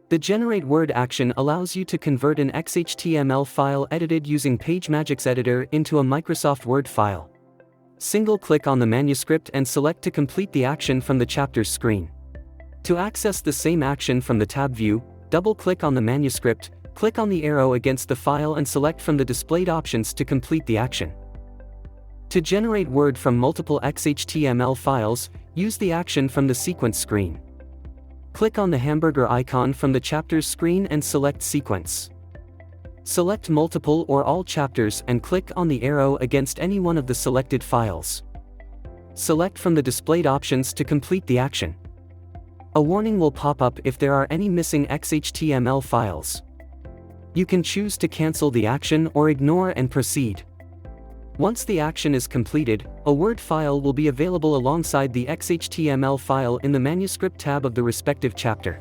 The Generate Word action allows you to convert an XHTML file edited using PageMajik's editor into a Microsoft Word file. Single-click on the manuscript and select to complete the action from the chapters screen. To access the same action from the tab view, double-click on the manuscript, click on the arrow against the file and select from the displayed options to complete the action. To generate Word from multiple XHTML files, use the action from the sequence screen. Click on the hamburger icon from the chapters screen and select Sequence. Select multiple or all chapters and click on the arrow against any one of the selected files. Select from the displayed options to complete the action. A warning will pop up if there are any missing XHTML files. You can choose to cancel the action or ignore and proceed. Once the action is completed, a Word file will be available alongside the XHTML file in the Manuscript tab of the respective chapter.